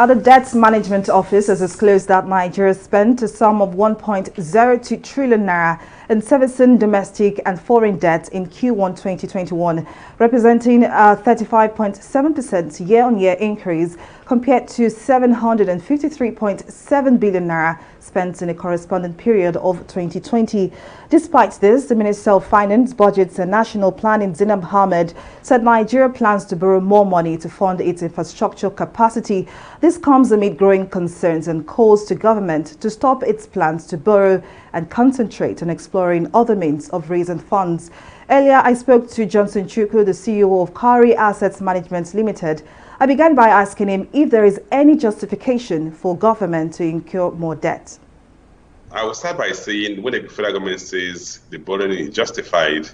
The Debt Management Office has disclosed that Nigeria spent a sum of 1.02 trillion naira in servicing domestic and foreign debt in Q1 2021, representing a 35.7% year-on-year increase compared to 753.7 billion naira spent in a corresponding period of 2020. Despite this, the Minister of Finance, Budgets and National Planning, Zainab Ahmed, said Nigeria plans to borrow more money to fund its infrastructure capacity. This comes amid growing concerns and calls to government to stop its plans to borrow and concentrate on exploring other means of raising funds. Earlier, I spoke to Johnson CHUKWU, the CEO of COWRY Asset Management Limited. I began by asking him if there is any justification for government to incur more debt. I will start by saying when the federal government says the borrowing is justified,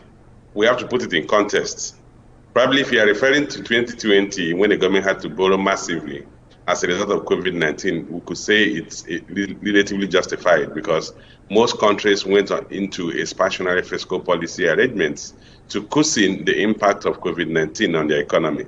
we have to put it in context. Probably if you are referring to 2020, when the government had to borrow massively as a result of COVID-19, we could say it's relatively justified because most countries went into expansionary fiscal policy arrangements to cushion the impact of COVID-19 on their economy.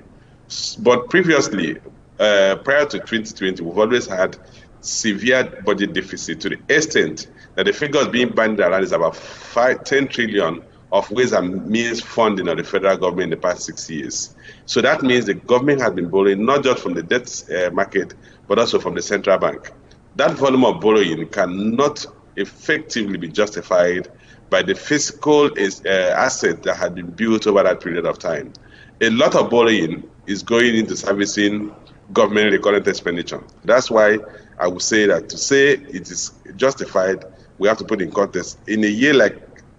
But previously, prior to 2020, we've always had severe budget deficit to the extent that the figures being bandied around is about 10 trillion of ways and means funding of the federal government in the past 6 years. So that means the government has been borrowing not just from the debt market, but also from the central bank. That volume of borrowing cannot effectively be justified by the fiscal asset that had been built over that period of time. A lot of borrowing is going into servicing government recurrent expenditure. That's why I would say that to say it is justified, we have to put in context. In a year like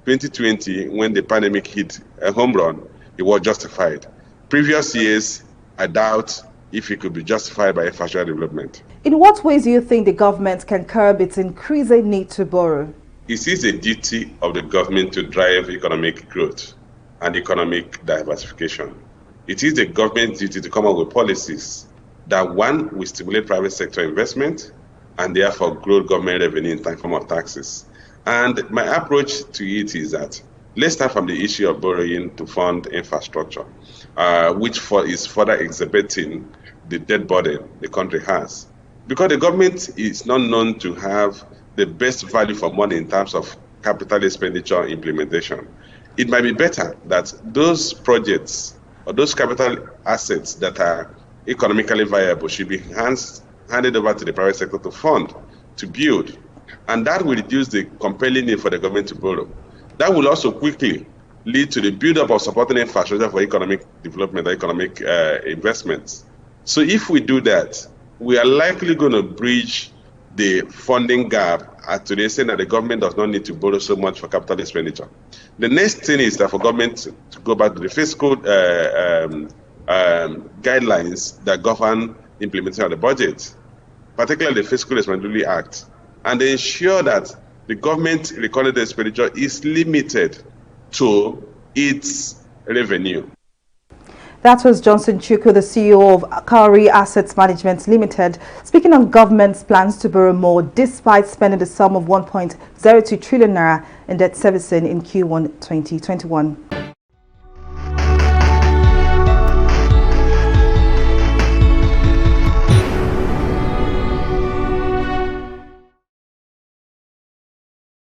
2020, when the pandemic hit a home run, it was justified. Previous years, I doubt if it could be justified by infrastructure development. In what ways do you think the government can curb its increasing need to borrow? It is a duty of the government to drive economic growth and economic diversification. It is the government's duty to come up with policies that, one, will stimulate private sector investment and therefore grow government revenue in form of taxes. And my approach to it is that let's start from the issue of borrowing to fund infrastructure, which is further exhibiting the debt burden the country has. Because the government is not known to have the best value for money in terms of capital expenditure implementation. It might be better that those projects or those capital assets that are economically viable should be handed over to the private sector to fund, to build. And that will reduce the compelling need for the government to borrow. That will also quickly lead to the build-up of supporting infrastructure for economic development, economic investments. So if we do that, we are likely going to bridge the funding gap to the extent that the government does not need to borrow so much for capital expenditure. The next thing is that for government to go back to the fiscal guidelines that govern implementation of the budget, particularly the Fiscal Responsibility Act, and ensure that the government recorded expenditure is limited to its revenue. That was Johnson CHUKWU, the CEO of COWRY Asset Management Limited, speaking on government's plans to borrow more despite spending the sum of 1.02 trillion naira in debt servicing in Q1 2021.